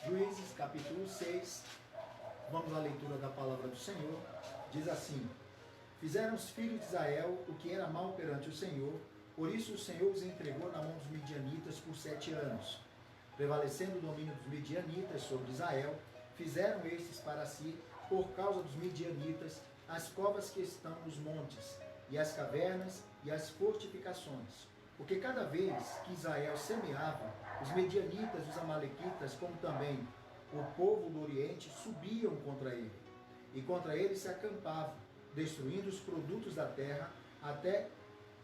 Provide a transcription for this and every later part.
Juízes, capítulo 6, vamos à leitura da palavra do Senhor. Diz assim: Fizeram os filhos de Israel o que era mal perante o Senhor, por isso o Senhor os entregou na mão dos midianitas por 7 anos. Prevalecendo o domínio dos midianitas sobre Israel, fizeram estes para si, por causa dos midianitas, as covas que estão nos montes, e as cavernas e as fortificações. Porque cada vez que Israel semeava, os medianitas, os amalequitas, como também o povo do Oriente, subiam contra ele. E contra ele se acampavam, destruindo os produtos da terra até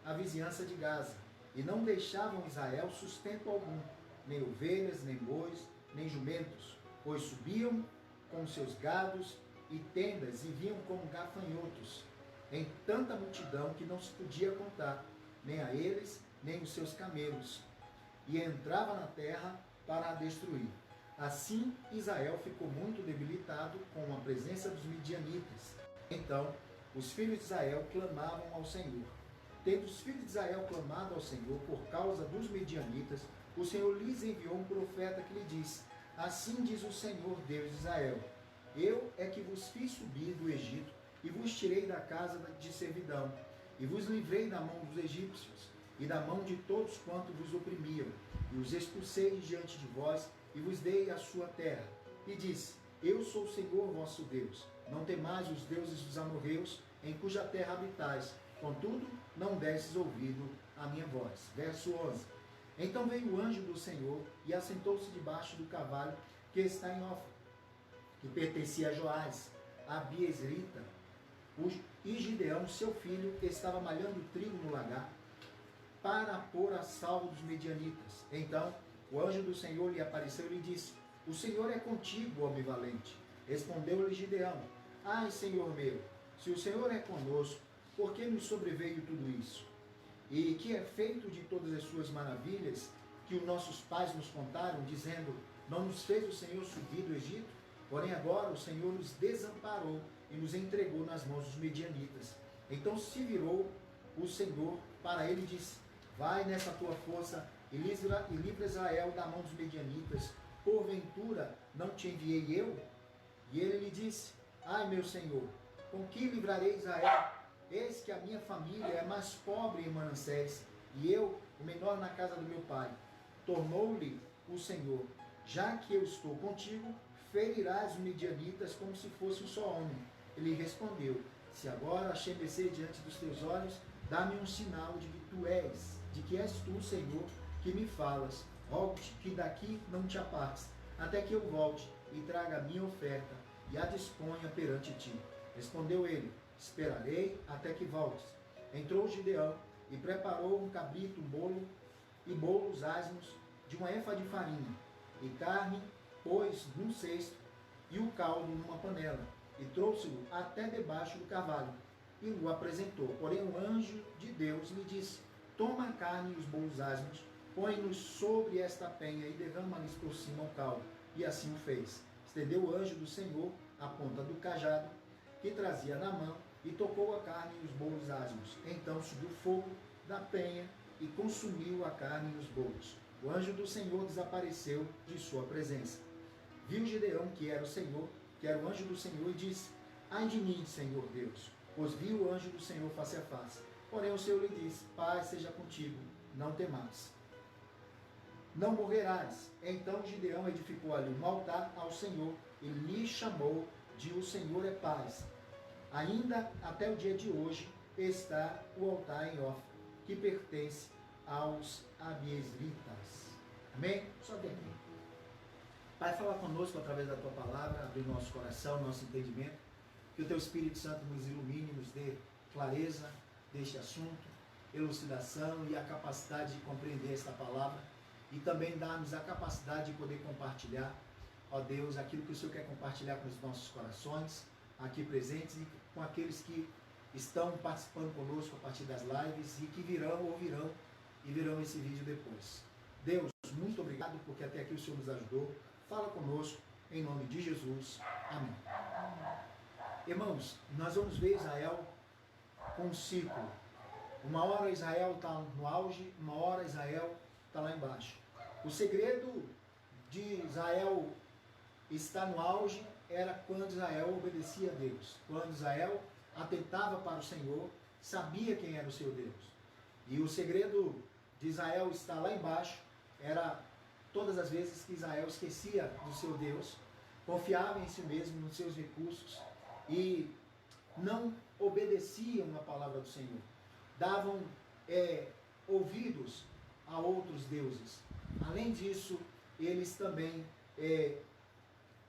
a vizinhança de Gaza. E não deixavam Israel sustento algum, nem ovelhas, nem bois, nem jumentos, pois subiam com seus gados e tendas e vinham como gafanhotos, em tanta multidão que não se podia contar, nem a eles, nem os seus camelos, e entrava na terra para a destruir. Assim Israel ficou muito debilitado com a presença dos midianitas. Então os filhos de Israel clamavam ao Senhor. Tendo os filhos de Israel clamado ao Senhor por causa dos midianitas, o Senhor lhes enviou um profeta que lhe disse: Assim diz o Senhor, Deus de Israel: Eu é que vos fiz subir do Egito, e vos tirei da casa de servidão, e vos livrei da mão dos egípcios, e da mão de todos quantos vos oprimiam, e os expulsei diante de vós, e vos dei a sua terra. E disse: Eu sou o Senhor vosso Deus. Não temais os deuses dos amorreus, em cuja terra habitais. Contudo, não desses ouvido à minha voz. Verso 11. Então veio o anjo do Senhor e assentou-se debaixo do cavalo que está em Ofra, que pertencia a Joás, a Abiezrita, e Gideão, seu filho, estava malhando trigo no lagar, para pôr a salvo dos medianitas. Então o anjo do Senhor lhe apareceu e lhe disse: O Senhor é contigo, homem valente. Respondeu-lhe Gideão: Ai, Senhor meu, se o Senhor é conosco, por que nos sobreveio tudo isso? E que é feito de todas as suas maravilhas que os nossos pais nos contaram, dizendo: Não nos fez o Senhor subir do Egito? Porém agora o Senhor nos desamparou e nos entregou nas mãos dos medianitas. Então se virou o Senhor para ele e disse: Vai nessa tua força e livra Israel da mão dos medianitas. Porventura não te enviei eu? E ele lhe disse: Ai, meu Senhor, com que livrarei Israel? Eis que a minha família é mais pobre em Manassés, e eu, o menor na casa do meu pai. Tornou-lhe o Senhor: Já que eu estou contigo, ferirás os midianitas como se fosse um só homem. Ele respondeu: Se agora achei mercê diante dos teus olhos, dá-me um sinal de que és tu, Senhor, que me falas. Rogo-te que daqui não te apartes, até que eu volte e traga a minha oferta e a disponha perante ti. Respondeu ele: Esperarei até que voltes. Entrou Gideão e preparou um cabrito, bolos asmos de uma efa de farinha, e carne pôs num cesto, e o caldo numa panela, e trouxe-o até debaixo do cavalo, e o apresentou. Porém o anjo de Deus lhe disse: Toma a carne e os bolos asmos, põe-nos sobre esta penha e derrama-lhes por cima o caldo. E assim o fez. Estendeu o anjo do Senhor a ponta do cajado que trazia na mão, e tocou a carne e os bolos asmos. Então subiu fogo da penha e consumiu a carne e os bolos. O anjo do Senhor desapareceu de sua presença. Viu Gideão que era o anjo do Senhor, e disse: Ai de mim, Senhor Deus, pois vi o anjo do Senhor face a face. Porém o Senhor lhe disse: Paz seja contigo, não temais. Não morrerás. Então Gideão edificou ali um altar ao Senhor e lhe chamou de O Senhor é Paz. Ainda até o dia de hoje está o altar em Ofra, que pertence aos Abiezritas. Amém? Só até aqui. Pai, fala conosco através da tua palavra, abre nosso coração, nosso entendimento, que o teu Espírito Santo nos ilumine, nos dê clareza deste assunto, elucidação e a capacidade de compreender esta palavra, e também dá-nos a capacidade de poder compartilhar, ó Deus, aquilo que o Senhor quer compartilhar com os nossos corações, aqui presentes, e com aqueles que estão participando conosco a partir das lives e que verão esse vídeo depois. Deus, muito obrigado, porque até aqui o Senhor nos ajudou. Fala conosco, em nome de Jesus. Amém. Irmãos, nós vamos ver Israel com um ciclo. Uma hora Israel está no auge, uma hora Israel está lá embaixo. O segredo de Israel está no auge era quando Israel obedecia a Deus, quando Israel atentava para o Senhor, sabia quem era o seu Deus. E o segredo de Israel estar lá embaixo era todas as vezes que Israel esquecia do seu Deus, confiava em si mesmo, nos seus recursos e não obedeciam a palavra do Senhor. Davam ouvidos a outros deuses. Além disso, eles também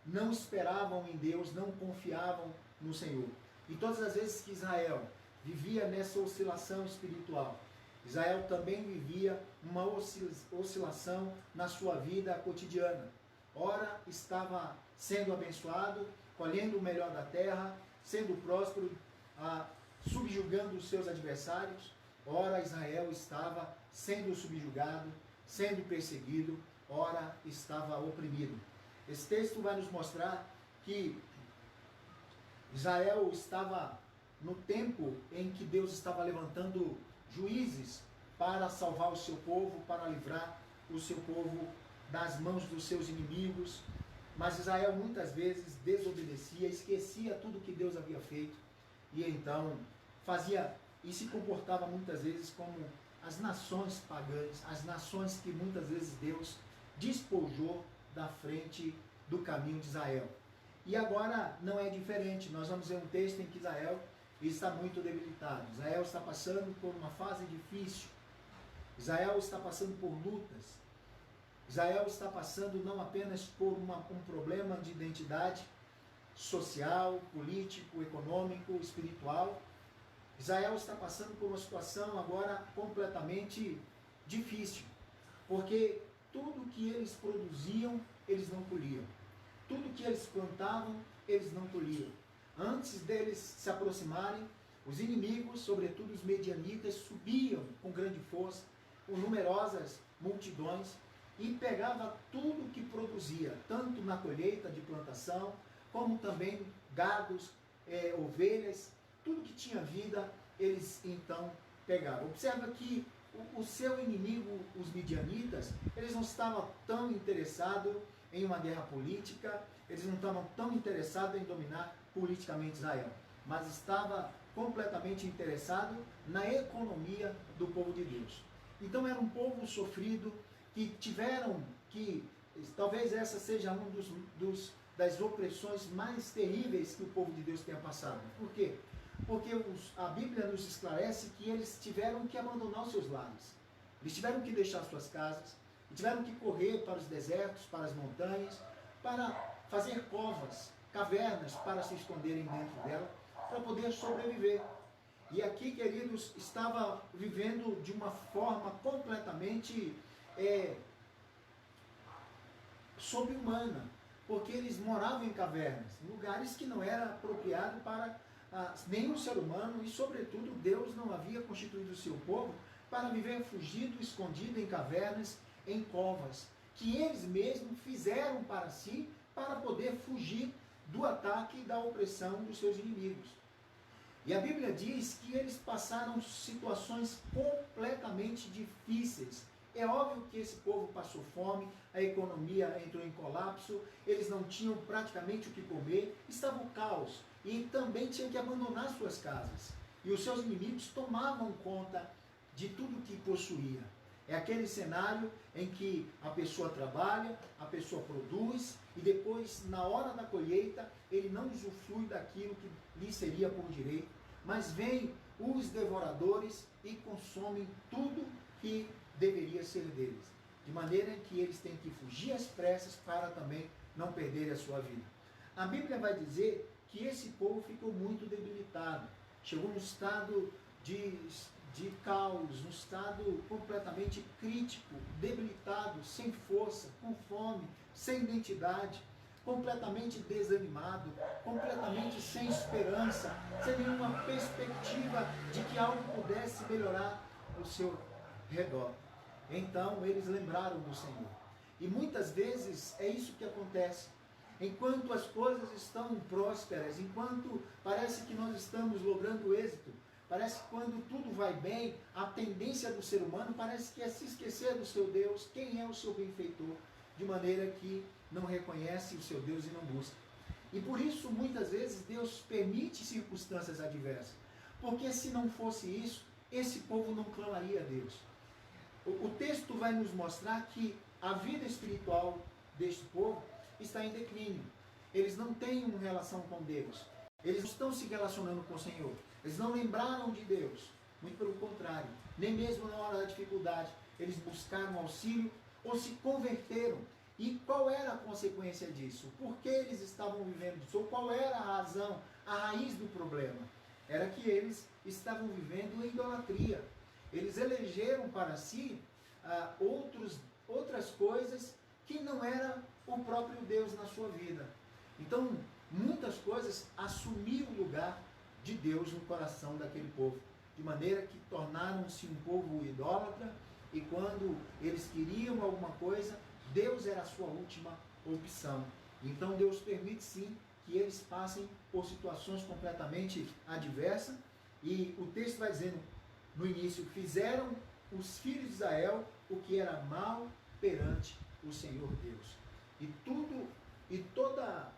não esperavam em Deus, não confiavam no Senhor. E todas as vezes que Israel vivia nessa oscilação espiritual, Israel também vivia uma oscilação na sua vida cotidiana. Ora estava sendo abençoado, colhendo o melhor da terra, sendo próspero, subjugando os seus adversários. Ora Israel estava sendo subjugado, sendo perseguido, ora estava oprimido. Esse texto vai nos mostrar que Israel estava no tempo em que Deus estava levantando juízes para salvar o seu povo, para livrar o seu povo das mãos dos seus inimigos. Mas Israel muitas vezes desobedecia, esquecia tudo que Deus havia feito e então fazia e se comportava muitas vezes como as nações pagãs, as nações que muitas vezes Deus despojou da frente do caminho de Israel. E agora não é diferente. Nós vamos ver um texto em que Israel está muito debilitado. Israel está passando por uma fase difícil. Israel está passando por lutas. Israel está passando não apenas por um problema de identidade social, político, econômico, espiritual. Israel está passando por uma situação agora completamente difícil, porque tudo que eles produziam, eles não colhiam. Tudo que eles plantavam, eles não colhiam. Antes deles se aproximarem, os inimigos, sobretudo os medianitas, subiam com grande força, com numerosas multidões, e pegava tudo que produzia, tanto na colheita de plantação, como também gados, ovelhas, tudo que tinha vida, eles então pegavam. Observa que o seu inimigo, os midianitas, eles não estavam tão interessados em uma guerra política, eles não estavam tão interessados em dominar politicamente Israel, mas estava completamente interessado na economia do povo de Deus. Então era um povo sofrido, que tiveram que, talvez essa seja uma das opressões mais terríveis que o povo de Deus tenha passado. Por quê? Porque a Bíblia nos esclarece que eles tiveram que abandonar os seus lares. Eles tiveram que deixar suas casas, tiveram que correr para os desertos, para as montanhas, para fazer covas, cavernas, para se esconderem dentro dela, para poder sobreviver. E aqui, queridos, estava vivendo de uma forma completamente sobre-humana, porque eles moravam em cavernas, lugares que não era apropriado para nenhum ser humano, e sobretudo Deus não havia constituído o seu povo para viver fugido, escondido em cavernas, em covas, que eles mesmos fizeram para si, para poder fugir do ataque e da opressão dos seus inimigos. E a Bíblia diz que eles passaram situações completamente difíceis. É óbvio que esse povo passou fome, a economia entrou em colapso, eles não tinham praticamente o que comer, estava um caos, e também tinham que abandonar suas casas. E os seus inimigos tomavam conta de tudo que possuía. É aquele cenário em que a pessoa trabalha, a pessoa produz, e depois, na hora da colheita, ele não usufrui daquilo que lhe seria por direito, mas vêm os devoradores e consomem tudo que deveria ser deles, de maneira que eles têm que fugir às pressas para também não perderem a sua vida. A Bíblia vai dizer que esse povo ficou muito debilitado, chegou num estado de caos, num estado completamente crítico, debilitado, sem força, com fome, sem identidade, completamente desanimado, completamente sem esperança, sem nenhuma perspectiva de que algo pudesse melhorar ao seu redor. Então eles lembraram do Senhor. E muitas vezes é isso que acontece. Enquanto as coisas estão prósperas, enquanto parece que nós estamos logrando êxito, parece que quando tudo vai bem, a tendência do ser humano parece que é se esquecer do seu Deus, quem é o seu benfeitor, de maneira que não reconhece o seu Deus e não busca. E por isso, muitas vezes, Deus permite circunstâncias adversas. Porque se não fosse isso, esse povo não clamaria a Deus. O texto vai nos mostrar que a vida espiritual deste povo está em declínio. Eles não têm uma relação com Deus. Eles não estão se relacionando com o Senhor. Eles não lembraram de Deus. Muito pelo contrário. Nem mesmo na hora da dificuldade, eles buscaram auxílio ou se converteram. E qual era a consequência disso? Por que eles estavam vivendo disso? Ou qual era a razão, a raiz do problema? Era que eles estavam vivendo em idolatria. Eles elegeram para si outras coisas que não era o próprio Deus na sua vida. Então, muitas coisas assumiam o lugar de Deus no coração daquele povo, de maneira que tornaram-se um povo idólatra, e quando eles queriam alguma coisa, Deus era a sua última opção. Então Deus permite sim que eles passem por situações completamente adversas, e o texto vai dizendo no início: fizeram os filhos de Israel o que era mal perante o Senhor Deus. E toda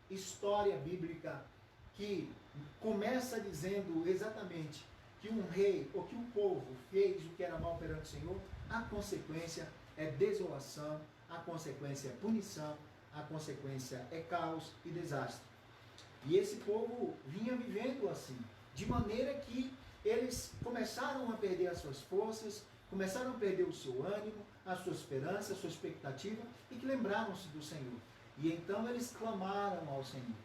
história bíblica que começa dizendo exatamente que um rei ou que um povo fez o que era mal perante o Senhor, a consequência é desolação, a consequência é punição, a consequência é caos e desastre. E esse povo vinha vivendo assim, de maneira que eles começaram a perder as suas forças, começaram a perder o seu ânimo, a sua esperança, a sua expectativa, e que lembraram-se do Senhor. E então eles clamaram ao Senhor,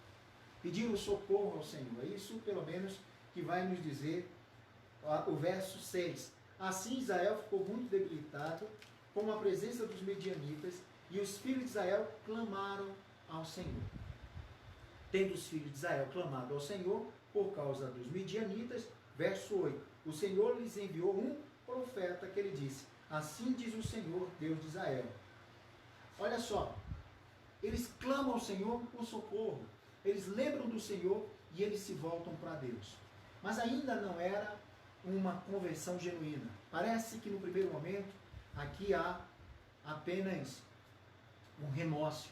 pediram socorro ao Senhor. É isso, pelo menos, que vai nos dizer o verso 6. Assim Israel ficou muito debilitado com a presença dos medianitas, e os filhos de Israel clamaram ao Senhor. Tendo os filhos de Israel clamado ao Senhor por causa dos medianitas, verso 8, o Senhor lhes enviou um profeta que lhe disse: assim diz o Senhor, Deus de Israel. Olha só, eles clamam ao Senhor por socorro, eles lembram do Senhor e eles se voltam para Deus. Mas ainda não era uma conversão genuína. Parece que no primeiro momento aqui há apenas um remorso.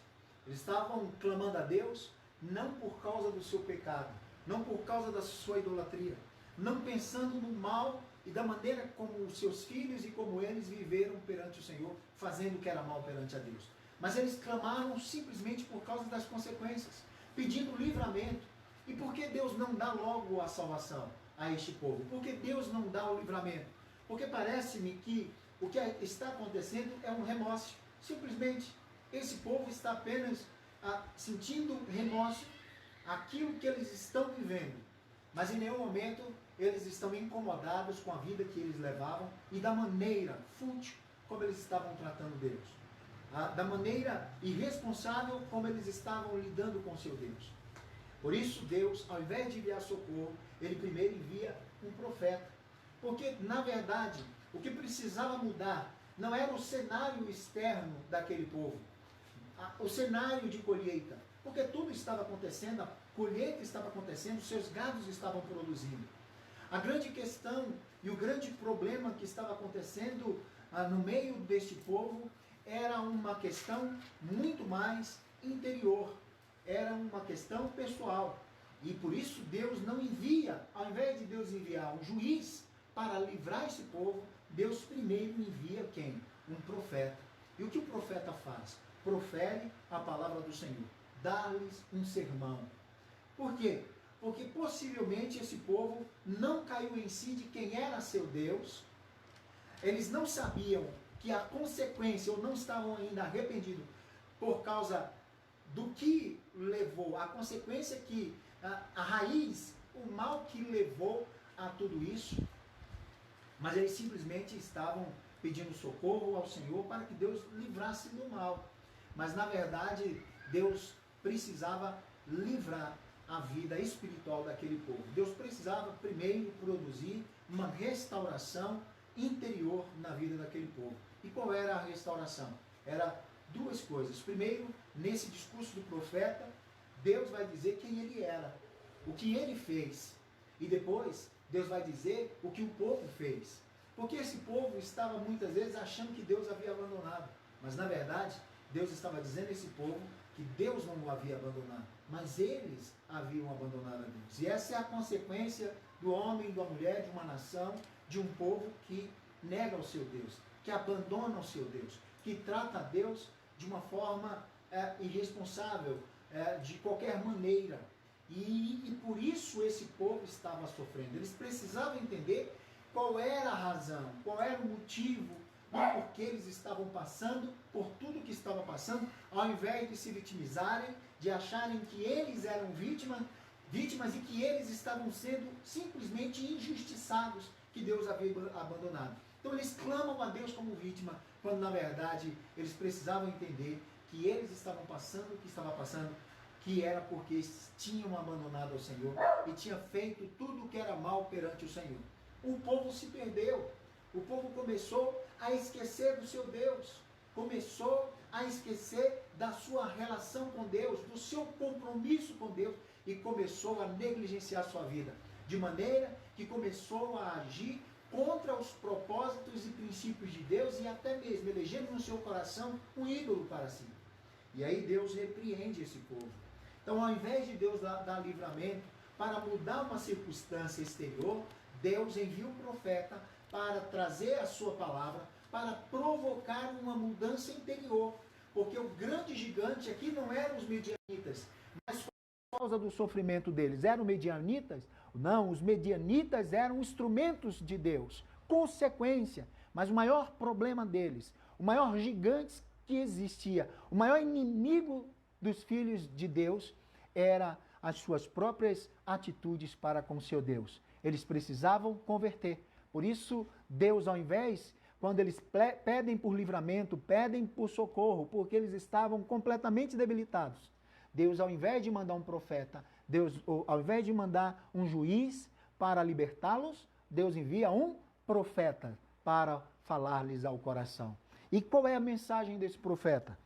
Eles estavam clamando a Deus não por causa do seu pecado, não por causa da sua idolatria, não pensando no mal e da maneira como os seus filhos e como eles viveram perante o Senhor, fazendo o que era mal perante a Deus. Mas eles clamaram simplesmente por causa das consequências, pedindo livramento. E por que Deus não dá logo a salvação a este povo? Por que Deus não dá o livramento? Porque parece-me que o que está acontecendo é um remorso. Simplesmente, esse povo está apenas sentindo remorso aquilo que eles estão vivendo. Mas em nenhum momento eles estão incomodados com a vida que eles levavam e da maneira fútil como eles estavam tratando Deus. Da maneira irresponsável como eles estavam lidando com seu Deus. Por isso Deus, ao invés de enviar socorro, Ele primeiro envia um profeta. Porque, na verdade, o que precisava mudar não era o cenário externo daquele povo, o cenário de colheita, porque tudo estava acontecendo, a colheita estava acontecendo, os seus gados estavam produzindo. A grande questão e o grande problema que estava acontecendo no meio deste povo era uma questão muito mais interior, era uma questão pessoal. E por isso Deus não envia, ao invés de Deus enviar um juiz para livrar esse povo, Deus primeiro envia quem? Um profeta. E o que o profeta faz? Profere a palavra do Senhor, dá-lhes um sermão. Por quê? Porque possivelmente esse povo não caiu em si de quem era seu Deus, eles não sabiam que a consequência, ou não estavam ainda arrependidos por causa do que levou, a consequência que, a raiz, o mal que levou a tudo isso, mas eles simplesmente estavam pedindo socorro ao Senhor para que Deus livrasse do mal. Mas na verdade, Deus precisava livrar a vida espiritual daquele povo. Deus precisava primeiro produzir uma restauração interior na vida daquele povo. E qual era a restauração? Era duas coisas. Primeiro, nesse discurso do profeta, Deus vai dizer quem ele era, o que ele fez. E depois, Deus vai dizer o que o povo fez. Porque esse povo estava muitas vezes achando que Deus havia abandonado. Mas na verdade, Deus estava dizendo a esse povo que Deus não o havia abandonado, mas eles haviam abandonado a Deus. E essa é a consequência do homem, da mulher, de uma nação, de um povo que nega o seu Deus, que abandona o seu Deus, que trata a Deus de uma forma irresponsável, de qualquer maneira. E por isso esse povo estava sofrendo. Eles precisavam entender qual era a razão, qual era o motivo do porquê eles estavam passando por tudo que estava passando, ao invés de se vitimizarem, de acharem que eles eram vítimas e que eles estavam sendo simplesmente injustiçados, que Deus havia abandonado. Então eles clamam a Deus como vítima, quando na verdade eles precisavam entender que eles estavam passando o que estava passando, que era porque eles tinham abandonado ao Senhor e tinham feito tudo o que era mal perante o Senhor. O povo se perdeu, o povo começou a esquecer do seu Deus, começou a esquecer da sua relação com Deus, do seu compromisso com Deus, e começou a negligenciar sua vida, de maneira que começou a agir contra os propósitos e princípios de Deus, e até mesmo elegendo no seu coração um ídolo para si. E aí Deus repreende esse povo. Então, ao invés de Deus dar livramento para mudar uma circunstância exterior, Deus envia um profeta para trazer a sua palavra, para provocar uma mudança interior. Porque o grande gigante aqui não eram os medianitas, mas por causa do sofrimento deles, eram medianitas? Não, os medianitas eram instrumentos de Deus, consequência. Mas o maior problema deles, o maior gigante que existia, o maior inimigo dos filhos de Deus, era as suas próprias atitudes para com seu Deus. Eles precisavam converter. Por isso, Deus, ao invés, quando eles pedem por livramento, pedem por socorro, porque eles estavam completamente debilitados, Deus, ao invés de mandar um profeta, Deus, ao invés de mandar um juiz para libertá-los, Deus envia um profeta para falar-lhes ao coração. E qual é a mensagem desse profeta?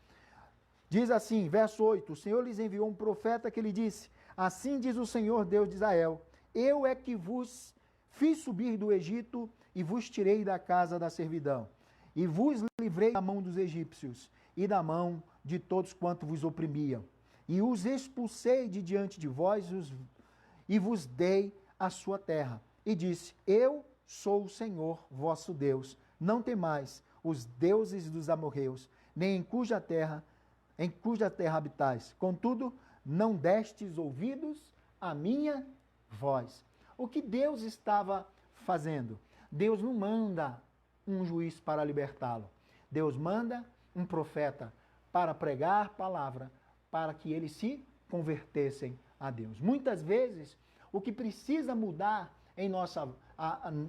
Diz assim, verso 8, o Senhor lhes enviou um profeta que lhe disse, assim diz o Senhor Deus de Israel, eu é que vos fiz subir do Egito e vos tirei da casa da servidão, e vos livrei da mão dos egípcios e da mão de todos quanto vos oprimiam, e os expulsei de diante de vós e vos dei a sua terra. E disse, eu sou o Senhor vosso Deus, não temais os deuses dos amorreus, nem em cuja terra habitais. Contudo, não destes ouvidos à minha voz. O que Deus estava fazendo? Deus não manda um juiz para libertá-lo. Deus manda um profeta para pregar a palavra, para que eles se convertessem a Deus. Muitas vezes, o que precisa mudar em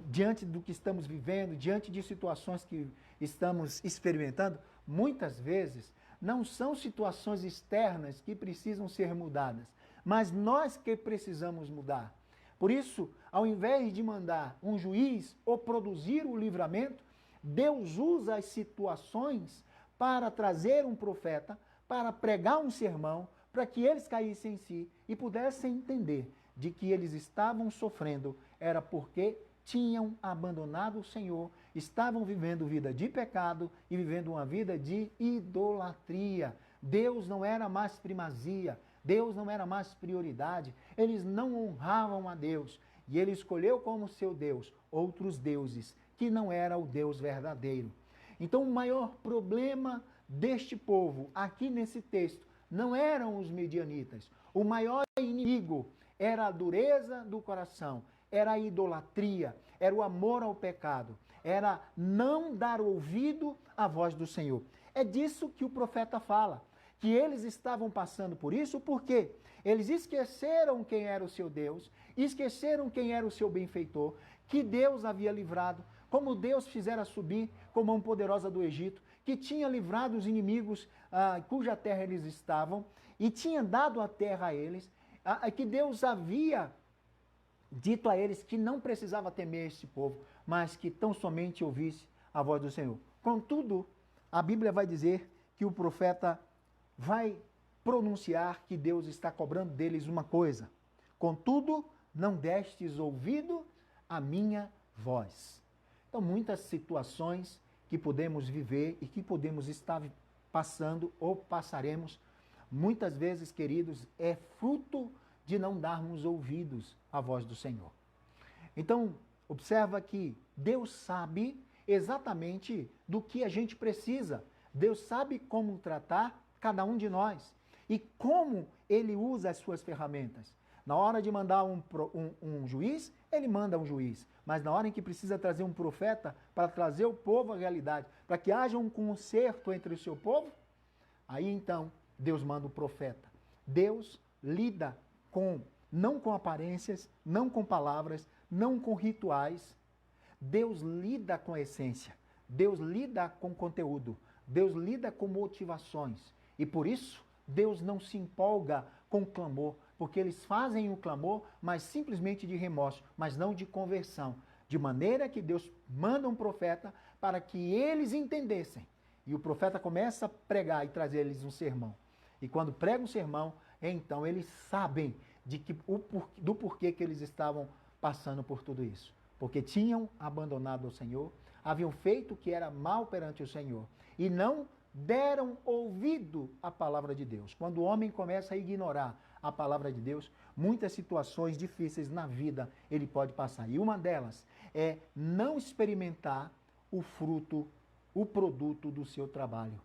diante do que estamos vivendo, diante de situações que estamos experimentando, muitas vezes não são situações externas que precisam ser mudadas, mas nós que precisamos mudar. Por isso, ao invés de mandar um juiz ou produzir o livramento, Deus usa as situações para trazer um profeta, para pregar um sermão, para que eles caíssem em si e pudessem entender de que eles estavam sofrendo era porque tinham abandonado o Senhor, estavam vivendo vida de pecado e vivendo uma vida de idolatria. Deus não era mais primazia, Deus não era mais prioridade, eles não honravam a Deus e ele escolheu como seu Deus outros deuses, que não era o Deus verdadeiro. Então o maior problema deste povo, aqui nesse texto, não eram os medianitas. O maior inimigo era a dureza do coração, era a idolatria, era o amor ao pecado, era não dar ouvido à voz do Senhor. É disso que o profeta fala, que eles estavam passando por isso, porque eles esqueceram quem era o seu Deus, esqueceram quem era o seu benfeitor, que Deus havia livrado, como Deus fizera subir com mão poderosa do Egito, que tinha livrado os inimigos cuja terra eles estavam, e tinha dado a terra a eles, que Deus havia dito a eles que não precisava temer este povo, mas que tão somente ouvisse a voz do Senhor. Contudo, a Bíblia vai dizer que o profeta vai pronunciar que Deus está cobrando deles uma coisa. Contudo, não destes ouvido à minha voz. Então, muitas situações que podemos viver e que podemos estar passando ou passaremos, muitas vezes, queridos, é fruto de não darmos ouvidos à voz do Senhor. Então, observa que Deus sabe exatamente do que a gente precisa. Deus sabe como tratar cada um de nós e como Ele usa as suas ferramentas. Na hora de mandar um juiz, Ele manda um juiz. Mas na hora em que precisa trazer um profeta para trazer o povo à realidade, para que haja um conserto entre o seu povo, aí então Deus manda o profeta. Deus lida não com aparências, não com palavras, não com rituais. Deus lida com a essência. Deus lida com conteúdo. Deus lida com motivações. E por isso, Deus não se empolga com o clamor, porque eles fazem o clamor, mas simplesmente de remorso, mas não de conversão. De maneira que Deus manda um profeta para que eles entendessem. E o profeta começa a pregar e trazer eles um sermão. E quando prega um sermão, então eles sabem do porquê que eles estavam passando por tudo isso. Porque tinham abandonado o Senhor, haviam feito o que era mal perante o Senhor e não deram ouvido à palavra de Deus. Quando o homem começa a ignorar a palavra de Deus, muitas situações difíceis na vida ele pode passar. E uma delas é não experimentar o fruto, o produto do seu trabalho.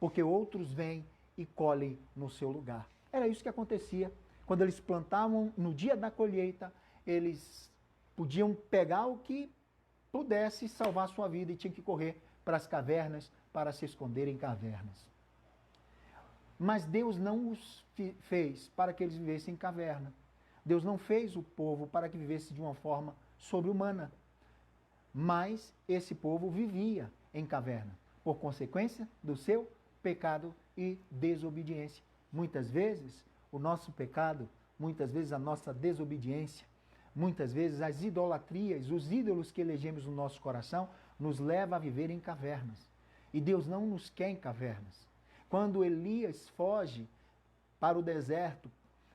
Porque outros vêm e colhem no seu lugar. Era isso que acontecia. Quando eles plantavam no dia da colheita, eles podiam pegar o que pudesse salvar sua vida e tinham que correr para as cavernas, para se esconder em cavernas. Mas Deus não os fez para que eles vivessem em caverna. Deus não fez o povo para que vivesse de uma forma sobre-humana. Mas esse povo vivia em caverna, por consequência do seu pecado e desobediência. Muitas vezes, o nosso pecado, muitas vezes a nossa desobediência, muitas vezes as idolatrias, os ídolos que elegemos no nosso coração, nos leva a viver em cavernas. E Deus não nos quer em cavernas. Quando Elias foge para o deserto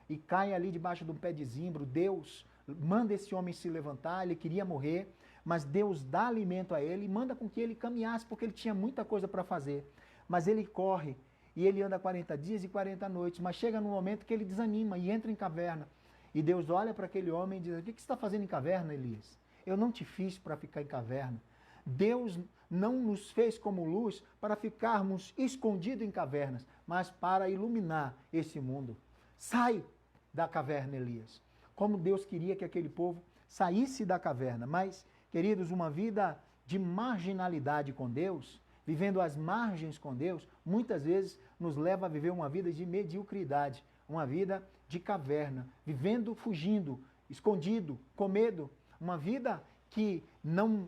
e cai ali debaixo de um pé de zimbro, Deus manda esse homem se levantar, ele queria morrer, mas Deus dá alimento a ele e manda com que ele caminhasse, porque ele tinha muita coisa para fazer. Mas ele corre e ele anda 40 dias e 40 noites, mas chega num momento que ele desanima e entra em caverna. E Deus olha para aquele homem e diz: o que você está fazendo em caverna, Elias? Eu não te fiz para ficar em caverna. Deus não nos fez como luz para ficarmos escondidos em cavernas, mas para iluminar esse mundo. Sai da caverna, Elias. Como Deus queria que aquele povo saísse da caverna. Mas, queridos, uma vida de marginalidade com Deus, vivendo às margens com Deus, muitas vezes nos leva a viver uma vida de mediocridade, uma vida de caverna, vivendo, fugindo, escondido, com medo, uma vida que não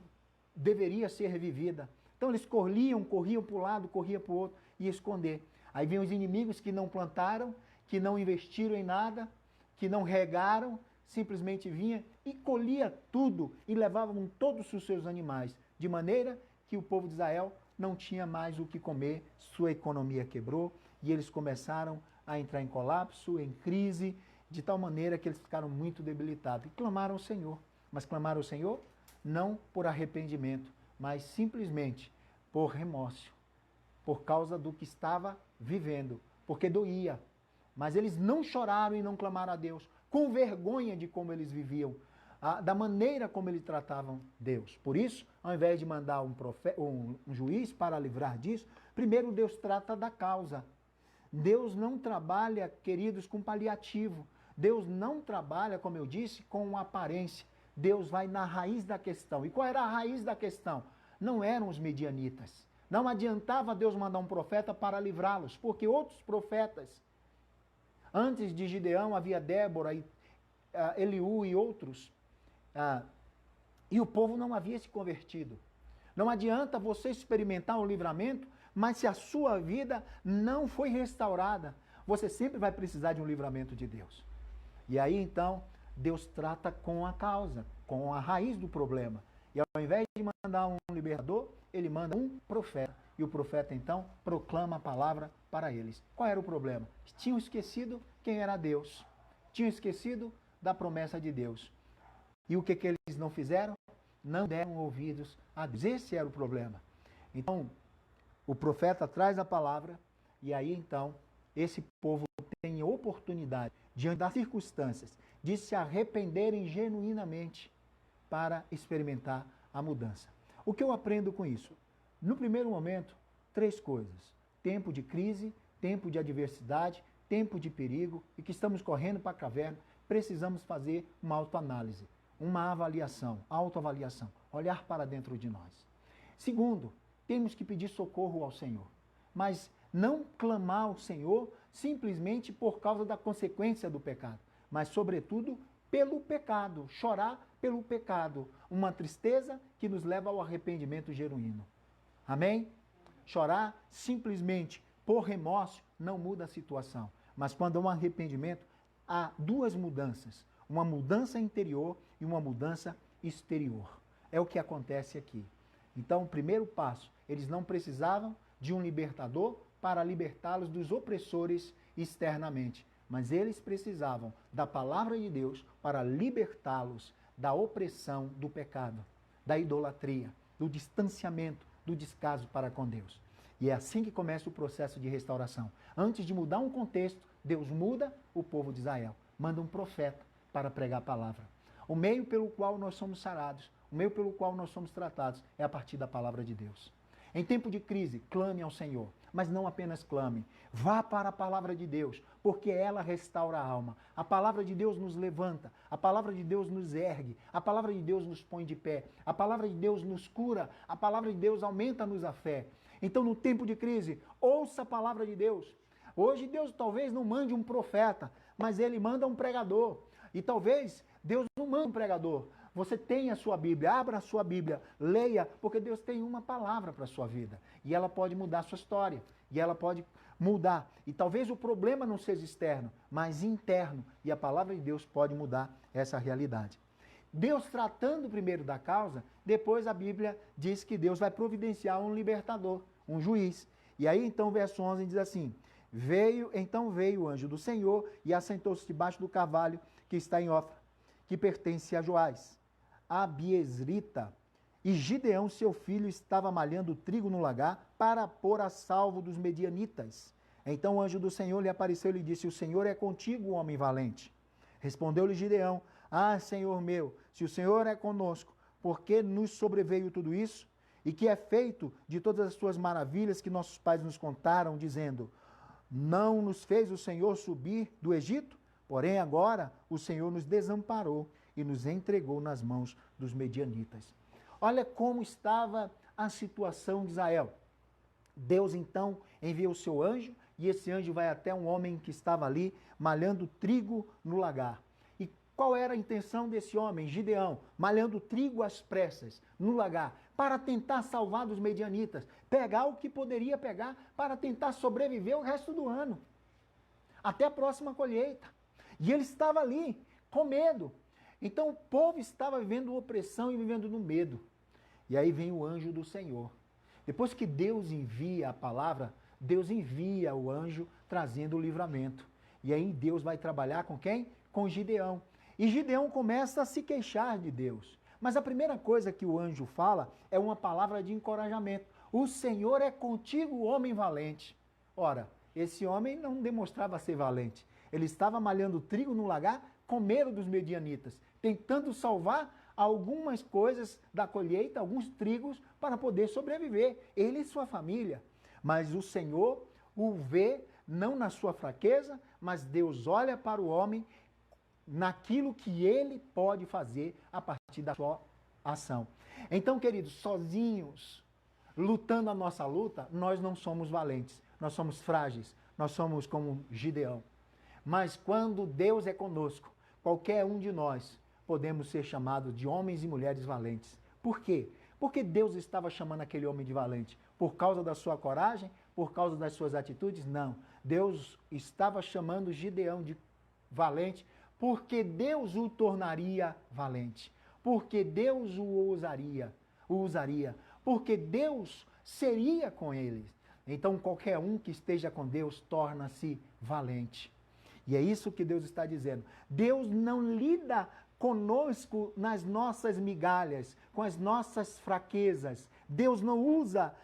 deveria ser vivida. Então eles corriam para um lado, corriam para o outro e esconder. Aí vem os inimigos que não plantaram, que não investiram em nada, que não regaram, simplesmente vinha e colhia tudo e levavam todos os seus animais, de maneira que o povo de Israel não tinha mais o que comer, sua economia quebrou e eles começaram a entrar em colapso, em crise, de tal maneira que eles ficaram muito debilitados e clamaram ao Senhor. Mas clamaram ao Senhor não por arrependimento, mas simplesmente por remorso, por causa do que estava vivendo, porque doía. Mas eles não choraram e não clamaram a Deus, com vergonha de como eles viviam, da maneira como eles tratavam Deus. Por isso, ao invés de mandar um juiz para livrar disso, primeiro Deus trata da causa. Deus não trabalha, queridos, com paliativo. Deus não trabalha, como eu disse, com aparência. Deus vai na raiz da questão. E qual era a raiz da questão? Não eram os medianitas. Não adiantava Deus mandar um profeta para livrá-los, porque outros profetas, antes de Gideão havia Débora, Eliú e outros, e o povo não havia se convertido. Não adianta você experimentar um livramento, mas se a sua vida não foi restaurada, você sempre vai precisar de um livramento de Deus. E aí então, Deus trata com a causa, com a raiz do problema. E ao invés de mandar um libertador, ele manda um profeta. E o profeta então proclama a palavra para eles. Qual era o problema? Tinham esquecido quem era Deus. Tinham esquecido da promessa de Deus. E o que eles não fizeram? Não deram ouvidos a Deus. Esse era o problema. Então, O profeta traz a palavra e aí então esse povo tem oportunidade, diante das circunstâncias, de se arrependerem genuinamente para experimentar a mudança. O que eu aprendo com isso? No primeiro momento, 3 coisas. Tempo de crise, tempo de adversidade, tempo de perigo e que estamos correndo para a caverna, precisamos fazer uma autoanálise, uma avaliação, autoavaliação, olhar para dentro de nós. Segundo, temos que pedir socorro ao Senhor, mas não clamar ao Senhor simplesmente por causa da consequência do pecado, mas sobretudo pelo pecado, chorar pelo pecado, uma tristeza que nos leva ao arrependimento genuíno. Amém? Chorar simplesmente por remorso não muda a situação, mas quando há um arrependimento, há 2 mudanças, uma mudança interior e uma mudança exterior. É o que acontece aqui. Então, o primeiro passo, eles não precisavam de um libertador para libertá-los dos opressores externamente, mas eles precisavam da palavra de Deus para libertá-los da opressão do pecado, da idolatria, do distanciamento, do descaso para com Deus. E é assim que começa o processo de restauração. Antes de mudar um contexto, Deus muda o povo de Israel, manda um profeta para pregar a palavra. O meio pelo qual nós somos sarados, o meio pelo qual nós somos tratados é a partir da palavra de Deus. Em tempo de crise, clame ao Senhor, mas não apenas clame. Vá para a palavra de Deus, porque ela restaura a alma. A palavra de Deus nos levanta, a palavra de Deus nos ergue, a palavra de Deus nos põe de pé, a palavra de Deus nos cura, a palavra de Deus aumenta-nos a fé. Então, no tempo de crise, ouça a palavra de Deus. Hoje, Deus talvez não mande um profeta, mas Ele manda um pregador. E talvez Deus não mande um pregador. Você tem a sua Bíblia, abra a sua Bíblia, leia, porque Deus tem uma palavra para a sua vida. E ela pode mudar a sua história. E ela pode mudar. E talvez o problema não seja externo, mas interno. E a palavra de Deus pode mudar essa realidade. Deus tratando primeiro da causa, depois a Bíblia diz que Deus vai providenciar um libertador, um juiz. E aí então o verso 11 diz assim: Então veio o anjo do Senhor e assentou-se debaixo do carvalho que está em Ofra, que pertence a Joás, a Biesrita, e Gideão, seu filho, estava malhando trigo no lagar para pôr a salvo dos medianitas. Então o anjo do Senhor lhe apareceu e lhe disse: O Senhor é contigo, homem valente. Respondeu-lhe Gideão: Ah, Senhor meu, se o Senhor é conosco, por que nos sobreveio tudo isso? E que é feito de todas as suas maravilhas que nossos pais nos contaram, dizendo: Não nos fez o Senhor subir do Egito? Porém agora o Senhor nos desamparou e nos entregou nas mãos dos medianitas. Olha como estava a situação de Israel. Deus então envia o seu anjo e esse anjo vai até um homem que estava ali malhando trigo no lagar. E qual era a intenção desse homem, Gideão? Malhando trigo às pressas no lagar para tentar salvar dos medianitas, pegar o que poderia pegar para tentar sobreviver o resto do ano, até a próxima colheita. E ele estava ali com medo. Então o povo estava vivendo opressão e vivendo no medo. E aí vem o anjo do Senhor. Depois que Deus envia a palavra, Deus envia o anjo trazendo o livramento. E aí Deus vai trabalhar com quem? Com Gideão. E Gideão começa a se queixar de Deus. Mas a primeira coisa que o anjo fala é uma palavra de encorajamento. O Senhor é contigo, homem valente. Ora, esse homem não demonstrava ser valente. Ele estava malhando trigo no lagar com medo dos medianitas, tentando salvar algumas coisas da colheita, alguns trigos, para poder sobreviver, ele e sua família. Mas o Senhor o vê não na sua fraqueza, mas Deus olha para o homem naquilo que ele pode fazer a partir da sua ação. Então, queridos, sozinhos, lutando a nossa luta, nós não somos valentes, nós somos frágeis, nós somos como Gideão. Mas quando Deus é conosco, qualquer um de nós podemos ser chamados de homens e mulheres valentes. Por quê? Porque Deus estava chamando aquele homem de valente? Por causa da sua coragem? Por causa das suas atitudes? Não. Deus estava chamando Gideão de valente porque Deus o tornaria valente. Porque Deus o usaria. Porque Deus seria com ele. Então qualquer um que esteja com Deus torna-se valente. E é isso que Deus está dizendo. Deus não lida conosco nas nossas migalhas, com as nossas fraquezas. Deus não usa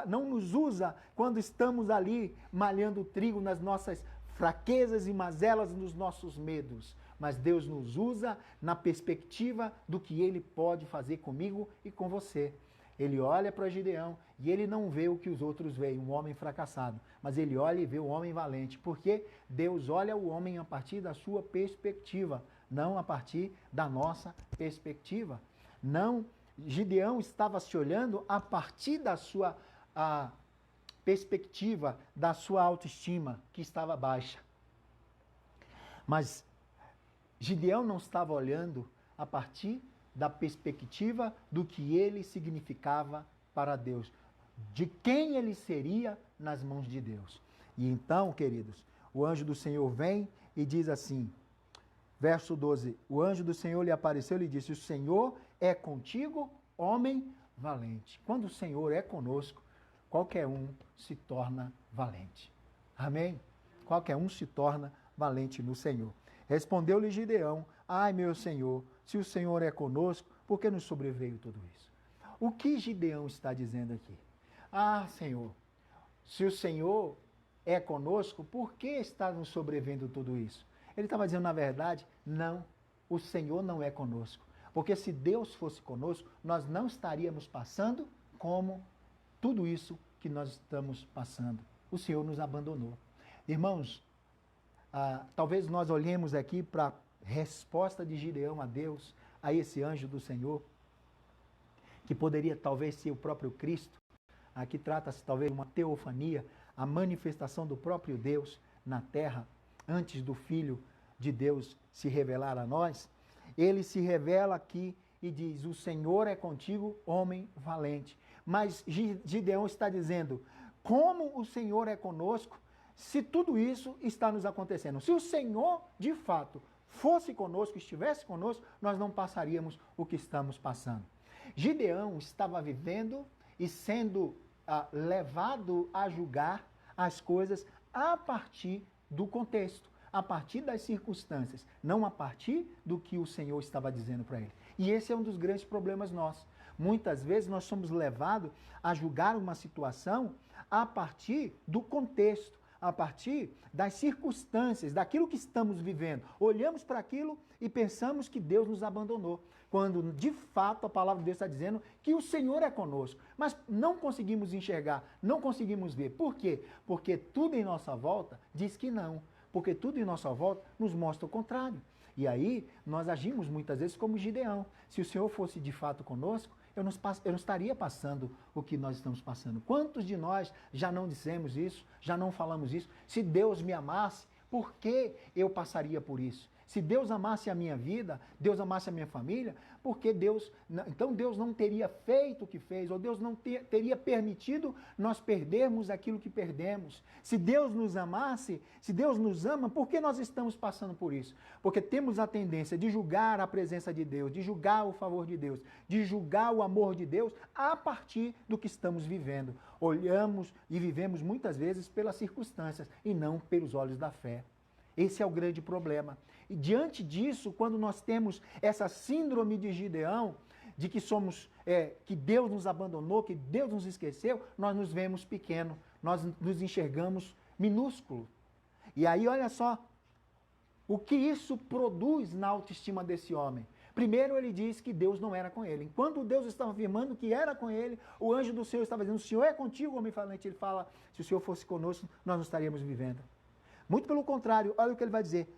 não nos usa quando estamos ali malhando trigo nas nossas fraquezas e mazelas, nos nossos medos. Mas Deus nos usa na perspectiva do que Ele pode fazer comigo e com você. Ele olha para Gideão e ele não vê o que os outros veem, um homem fracassado. Mas ele olha e vê um homem valente. Porque Deus olha o homem a partir da sua perspectiva, não a partir da nossa perspectiva. Não, Gideão estava se olhando a partir da sua perspectiva, da sua autoestima, que estava baixa. Mas Gideão não estava olhando a partir da perspectiva do que ele significava para Deus, de quem ele seria nas mãos de Deus. E então, queridos, o anjo do Senhor vem e diz assim, verso 12, o anjo do Senhor lhe apareceu e lhe disse, o Senhor é contigo, homem valente. Quando o Senhor é conosco, qualquer um se torna valente. Amém? Qualquer um se torna valente no Senhor. Respondeu-lhe Gideão, ai meu Senhor, se o Senhor é conosco, por que nos sobreveio tudo isso? O que Gideão está dizendo aqui? Ah, Senhor, se o Senhor é conosco, por que está nos sobrevendo tudo isso? Ele estava dizendo, na verdade, não, o Senhor não é conosco. Porque se Deus fosse conosco, nós não estaríamos passando como tudo isso que nós estamos passando. O Senhor nos abandonou. Irmãos, talvez nós olhemos aqui para a resposta de Gideão a Deus, a esse anjo do Senhor, que poderia talvez ser o próprio Cristo. Aqui trata-se talvez de uma teofania, a manifestação do próprio Deus na terra, antes do Filho de Deus se revelar a nós. Ele se revela aqui e diz, o Senhor é contigo, homem valente. Mas Gideão está dizendo, como o Senhor é conosco, se tudo isso está nos acontecendo? Se o Senhor, de fato, fosse conosco, estivesse conosco, nós não passaríamos o que estamos passando. Gideão estava vivendo e sendo levado a julgar as coisas a partir do contexto, a partir das circunstâncias, não a partir do que o Senhor estava dizendo para ele. E esse é um dos grandes problemas nossos. Muitas vezes nós somos levados a julgar uma situação a partir do contexto, a partir das circunstâncias, daquilo que estamos vivendo. Olhamos para aquilo e pensamos que Deus nos abandonou, quando de fato a palavra de Deus está dizendo que o Senhor é conosco, mas não conseguimos enxergar, não conseguimos ver. Por quê? Porque tudo em nossa volta diz que não, porque tudo em nossa volta nos mostra o contrário. E aí nós agimos muitas vezes como Gideão. Se o Senhor fosse de fato conosco, eu não estaria passando o que nós estamos passando. Quantos de nós já não dissemos isso, já não falamos isso? Se Deus me amasse, por que eu passaria por isso? Se Deus amasse a minha vida, Deus amasse a minha família, porque então Deus não teria feito o que fez, ou Deus não teria permitido nós perdermos aquilo que perdemos. Se Deus nos amasse, se Deus nos ama, por que nós estamos passando por isso? Porque temos a tendência de julgar a presença de Deus, de julgar o favor de Deus, de julgar o amor de Deus a partir do que estamos vivendo. Olhamos e vivemos muitas vezes pelas circunstâncias e não pelos olhos da fé. Esse é o grande problema. E diante disso, quando nós temos essa síndrome de Gideão, de que que Deus nos abandonou, que Deus nos esqueceu, nós nos vemos pequeno, nós nos enxergamos minúsculo. E aí, olha só, o que isso produz na autoestima desse homem. Primeiro ele diz que Deus não era com ele. Enquanto Deus estava afirmando que era com ele, o anjo do Senhor estava dizendo, o Senhor é contigo, homem falante. Ele fala, se o Senhor fosse conosco, nós não estaríamos vivendo. Muito pelo contrário, olha o que ele vai dizer.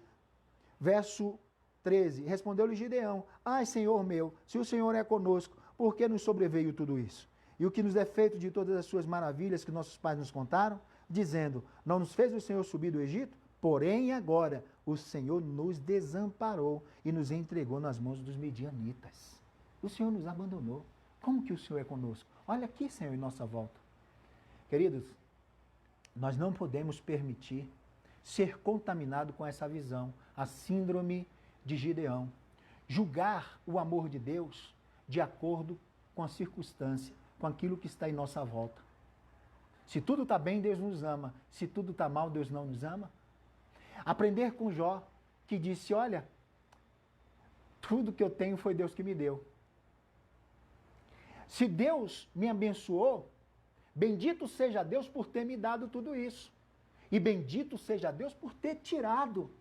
Verso 13, respondeu-lhe Gideão, ai Senhor meu, se o Senhor é conosco, por que nos sobreveio tudo isso? E o que nos é feito de todas as suas maravilhas que nossos pais nos contaram? Dizendo, não nos fez o Senhor subir do Egito? Porém agora o Senhor nos desamparou e nos entregou nas mãos dos medianitas. O Senhor nos abandonou. Como que o Senhor é conosco? Olha aqui, Senhor, em nossa volta. Queridos, nós não podemos permitir ser contaminado com essa visão, a síndrome de Gideão. Julgar o amor de Deus de acordo com a circunstância, com aquilo que está em nossa volta. Se tudo está bem, Deus nos ama. Se tudo está mal, Deus não nos ama. Aprender com Jó, que disse, olha, tudo que eu tenho foi Deus que me deu. Se Deus me abençoou, Bendito seja Deus por ter me dado tudo isso. E bendito seja Deus por ter tirado.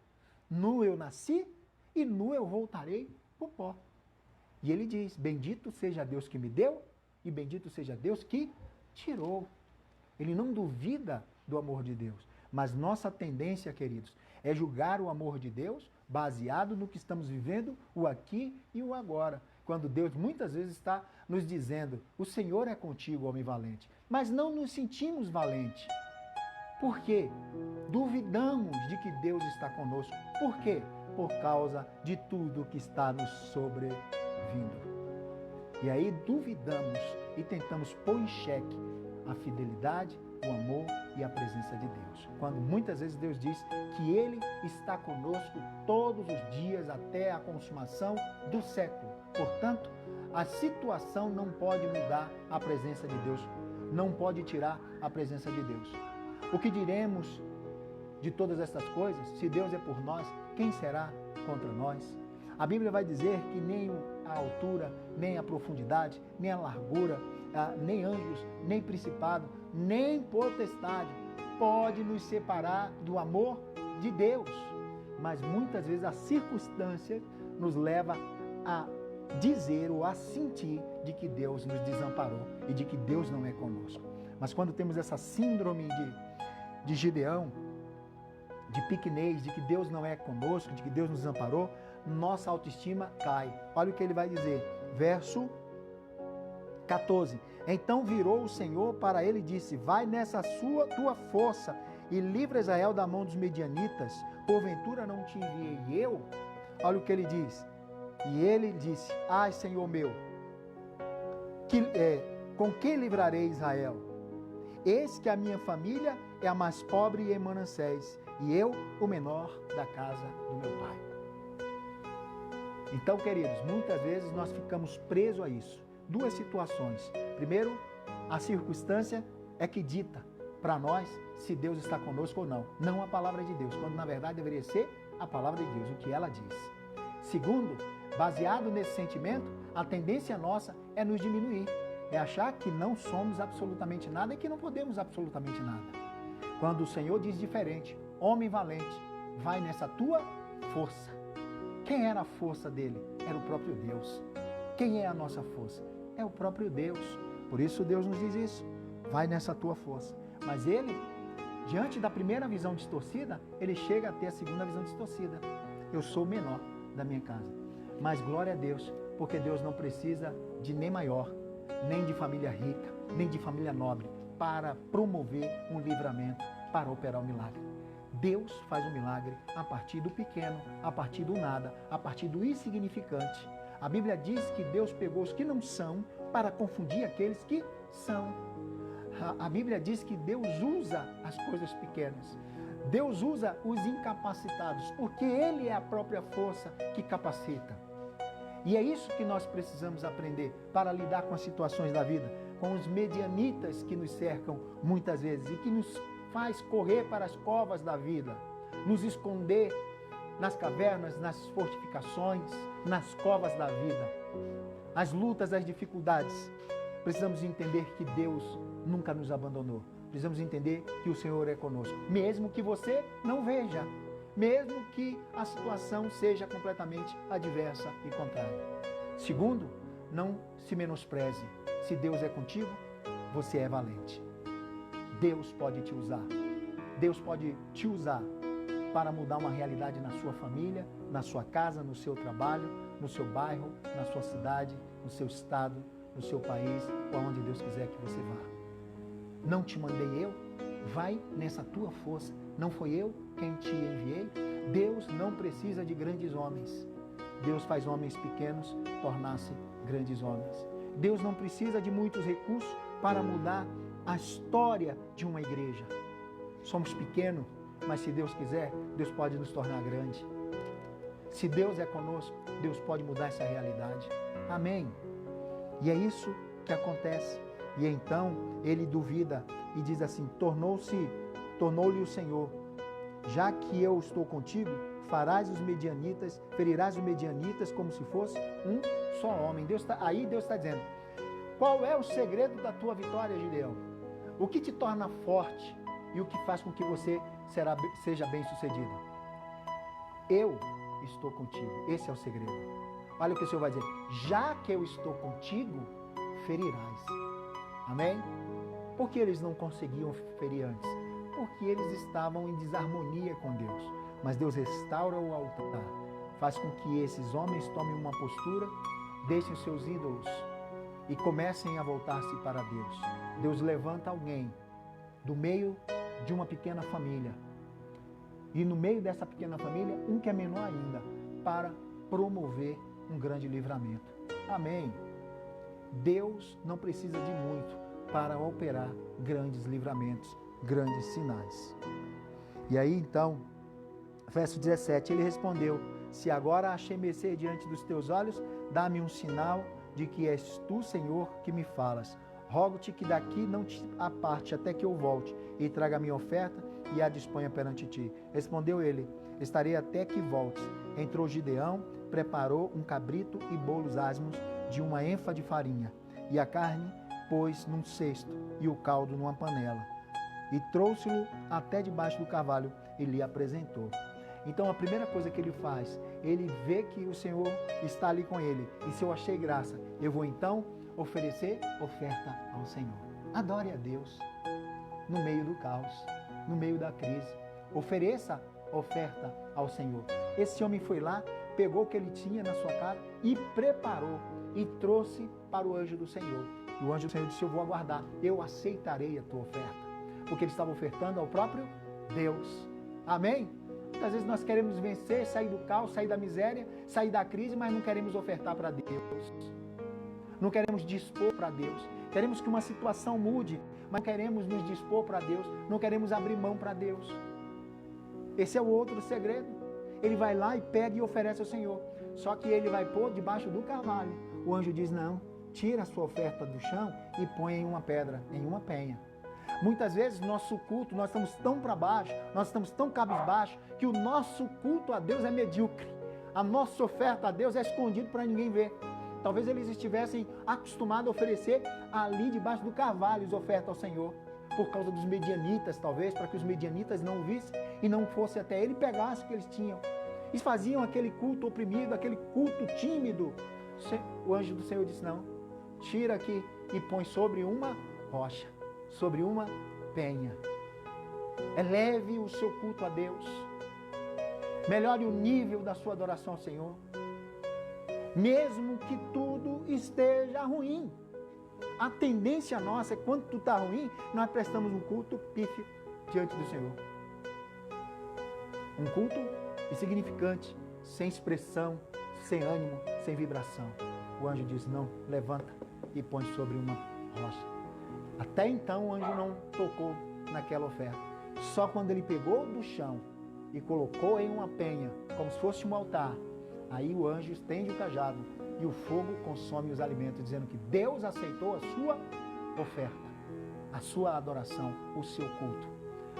Nu eu nasci e nu eu voltarei para o pó. E ele diz, bendito seja Deus que me deu e bendito seja Deus que tirou. Ele não duvida do amor de Deus. Mas nossa tendência, queridos, é julgar o amor de Deus baseado no que estamos vivendo, o aqui e o agora. Quando Deus muitas vezes está nos dizendo, o Senhor é contigo, homem valente. Mas não nos sentimos valentes. Por quê? Duvidamos de que Deus está conosco. Por quê? Por causa de tudo que está nos sobrevindo. E aí duvidamos e tentamos pôr em xeque a fidelidade, o amor e a presença de Deus. Quando muitas vezes Deus diz que Ele está conosco todos os dias até a consumação do século. Portanto, a situação não pode mudar a presença de Deus, não pode tirar a presença de Deus. O que diremos de todas estas coisas? Se Deus é por nós, quem será contra nós? A Bíblia vai dizer que nem a altura, nem a profundidade, nem a largura, nem anjos, nem principado, nem potestade pode nos separar do amor de Deus. Mas muitas vezes a circunstância nos leva a dizer ou a sentir de que Deus nos desamparou e de que Deus não é conosco. Mas quando temos essa síndrome de Gideão, de pequenez, de que Deus não é conosco, de que Deus nos desamparou, nossa autoestima cai. Olha o que ele vai dizer, verso 14. Então virou o Senhor para ele e disse, vai nessa tua força e livra Israel da mão dos medianitas, porventura não te enviei eu? Olha o que ele diz. E ele disse, ai Senhor meu, com que livrarei Israel? Eis que a minha família é a mais pobre em Manassés, e eu o menor da casa do meu pai. Então, queridos, muitas vezes nós ficamos presos a isso. Duas situações. Primeiro, a circunstância é que dita para nós se Deus está conosco ou não. Não a palavra de Deus, quando na verdade deveria ser a palavra de Deus, o que ela diz. Segundo, baseado nesse sentimento, a tendência nossa é nos diminuir. É achar que não somos absolutamente nada e que não podemos absolutamente nada. Quando o Senhor diz diferente, homem valente, vai nessa tua força. Quem era a força dele? Era o próprio Deus. Quem é a nossa força? É o próprio Deus. Por isso Deus nos diz isso. Vai nessa tua força. Mas ele, diante da primeira visão distorcida, ele chega a ter a segunda visão distorcida. Eu sou o menor da minha casa. Mas glória a Deus, porque Deus não precisa de nem maior, nem de família rica, nem de família nobre, para promover um livramento, para operar um milagre. Deus faz um milagre a partir do pequeno, a partir do nada, a partir do insignificante. A Bíblia diz que Deus pegou os que não são para confundir aqueles que são. A Bíblia diz que Deus usa as coisas pequenas. Deus usa os incapacitados, porque Ele é a própria força que capacita. E é isso que nós precisamos aprender para lidar com as situações da vida, com os medianitas que nos cercam muitas vezes e que nos faz correr para as covas da vida, nos esconder nas cavernas, nas fortificações, nas covas da vida. As lutas, as dificuldades. Precisamos entender que Deus nunca nos abandonou. Precisamos entender que o Senhor é conosco, mesmo que você não veja, mesmo que a situação seja completamente adversa e contrária. Segundo, não se menospreze. Se Deus é contigo, você é valente. Deus pode te usar. Deus pode te usar para mudar uma realidade na sua família, na sua casa, no seu trabalho, no seu bairro, na sua cidade, no seu estado, no seu país, ou aonde Deus quiser que você vá. Não te mandei eu? Vai nessa tua força. Não foi eu quem te enviei? Deus não precisa de grandes homens. Deus faz homens pequenos tornar-se grandes homens. Deus não precisa de muitos recursos para mudar a história de uma igreja. Somos pequenos, mas se Deus quiser, Deus pode nos tornar grande. Se Deus é conosco, Deus pode mudar essa realidade. Amém. E é isso que acontece. E então ele duvida e diz assim, tornou-lhe o Senhor, já que eu estou contigo, ferirás os medianitas como se fosse um só homem. Aí Deus está dizendo, qual é o segredo da tua vitória, Gideão? O que te torna forte e o que faz com que você seja bem-sucedido? Eu estou contigo. Esse é o segredo. Olha o que o Senhor vai dizer. Já que eu estou contigo, ferirás. Amém? Por que eles não conseguiam ferir antes? Porque eles estavam em desarmonia com Deus. Mas Deus restaura o altar. Faz com que esses homens tomem uma postura, deixem os seus ídolos e comecem a voltar-se para Deus. Deus levanta alguém do meio de uma pequena família. E no meio dessa pequena família, um que é menor ainda, para promover um grande livramento. Amém. Deus não precisa de muito para operar grandes livramentos, grandes sinais. E aí então, verso 17, ele respondeu: se agora achei mercê diante dos teus olhos, dá-me um sinal de que és tu, Senhor, que me falas. Rogo-te que daqui não te aparte até que eu volte e traga a minha oferta e a disponha perante ti. Respondeu ele: estarei até que voltes. Entrou Gideão, preparou um cabrito e bolos asmos de uma êfa de farinha, e a carne pôs num cesto e o caldo numa panela, e trouxe-o até debaixo do cavalo e lhe apresentou. Então a primeira coisa que ele faz, ele vê que o Senhor está ali com ele, e se eu achei graça, eu vou então oferecer oferta ao Senhor. Adore a Deus no meio do caos, no meio da crise. Ofereça oferta ao Senhor. Esse homem foi lá, pegou o que ele tinha na sua casa e preparou e trouxe para o anjo do Senhor. E o anjo do Senhor disse: eu vou aguardar, eu aceitarei a tua oferta. Porque ele estava ofertando ao próprio Deus. Amém? Muitas vezes nós queremos vencer, sair do caos, sair da miséria, sair da crise, mas não queremos ofertar para Deus. Não queremos dispor para Deus. Queremos que uma situação mude, mas queremos nos dispor para Deus. Não queremos abrir mão para Deus. Esse é o outro segredo. Ele vai lá e pega e oferece ao Senhor. Só que ele vai pôr debaixo do cavalo. O anjo diz: não, tira a sua oferta do chão e põe em uma pedra, em uma penha. Muitas vezes nosso culto, nós estamos tão para baixo, nós estamos tão cabisbaixo, que o nosso culto a Deus é medíocre. A nossa oferta a Deus é escondida para ninguém ver. Talvez eles estivessem acostumados a oferecer ali debaixo do cavalo as ofertas ao Senhor, por causa dos medianitas, talvez, para que os medianitas não o vissem e não fosse até ele e pegasse o que eles tinham. Eles faziam aquele culto oprimido, aquele culto tímido. O anjo do Senhor disse: não, tira aqui e põe sobre uma rocha, sobre uma penha. Eleve o seu culto a Deus. Melhore o nível da sua adoração ao Senhor. Mesmo que tudo esteja ruim. A tendência nossa é, quando tudo está ruim, nós prestamos um culto pífio diante do Senhor. Um culto insignificante, sem expressão, sem ânimo, sem vibração. O anjo diz: não, levanta e põe sobre uma rocha. Até então o anjo não tocou naquela oferta. Só quando ele pegou do chão e colocou em uma penha, como se fosse um altar, aí o anjo estende o cajado e o fogo consome os alimentos, dizendo que Deus aceitou a sua oferta, a sua adoração, o seu culto.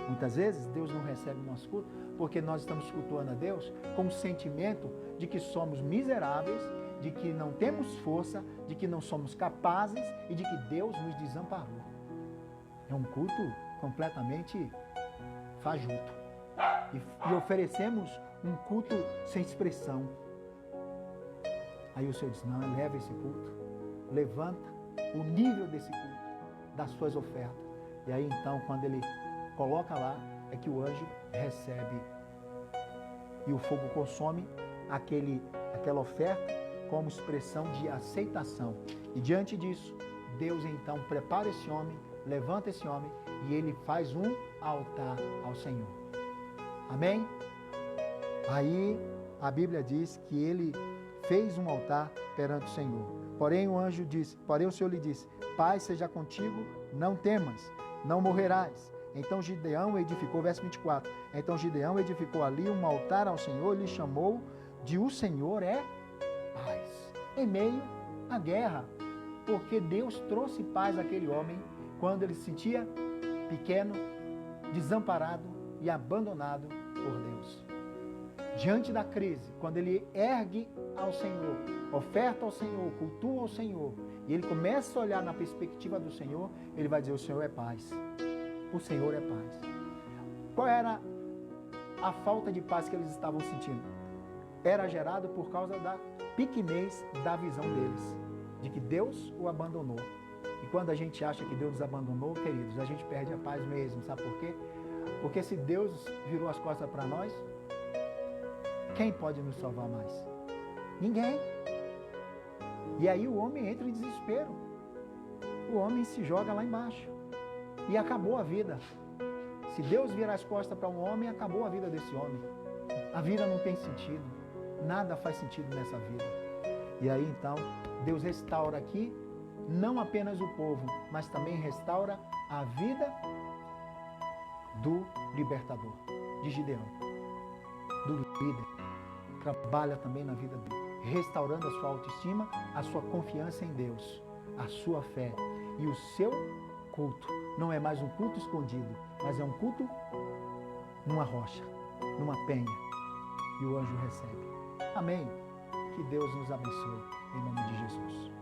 Muitas vezes Deus não recebe o nosso culto porque nós estamos cultuando a Deus com o sentimento de que somos miseráveis, de que não temos força, de que não somos capazes e de que Deus nos desamparou. É um culto completamente fajuto. E oferecemos um culto sem expressão. Aí o Senhor diz: não, eleva esse culto, levanta o nível desse culto, das suas ofertas. E aí então, quando ele coloca lá, é que o anjo recebe e o fogo consome aquela oferta como expressão de aceitação. E diante disso, Deus então prepara esse homem, levanta esse homem e ele faz um altar ao Senhor. Amém? Aí a Bíblia diz que ele fez um altar perante o Senhor. Porém o Senhor lhe disse: paz seja contigo, não temas, não morrerás. Então Gideão edificou, verso 24, então Gideão edificou ali um altar ao Senhor e lhe chamou de O Senhor é Paz, em meio à guerra, porque Deus trouxe paz àquele homem quando ele se sentia pequeno, desamparado e abandonado por Deus. Diante da crise, quando ele ergue ao Senhor, oferta ao Senhor, cultua ao Senhor, e ele começa a olhar na perspectiva do Senhor, ele vai dizer: o Senhor é paz. O Senhor é paz. Qual era a falta de paz que eles estavam sentindo? Era gerado por causa da pequenez da visão deles, de que Deus o abandonou. E quando a gente acha que Deus nos abandonou, queridos, a gente perde a paz mesmo. Sabe por quê? Porque se Deus virou as costas para nós, quem pode nos salvar mais? Ninguém. E aí o homem entra em desespero. O homem se joga lá embaixo. E acabou a vida. Se Deus virar as costas para um homem, acabou a vida desse homem. A vida não tem sentido. Nada faz sentido nessa vida. E aí então, Deus restaura aqui, não apenas o povo, mas também restaura a vida do libertador, de Gideão, do líder. Trabalha também na vida dele, restaurando a sua autoestima, a sua confiança em Deus, a sua fé e o seu culto. Não é mais um culto escondido, mas é um culto numa rocha, numa penha, e o anjo recebe. Amém? Que Deus nos abençoe, em nome de Jesus.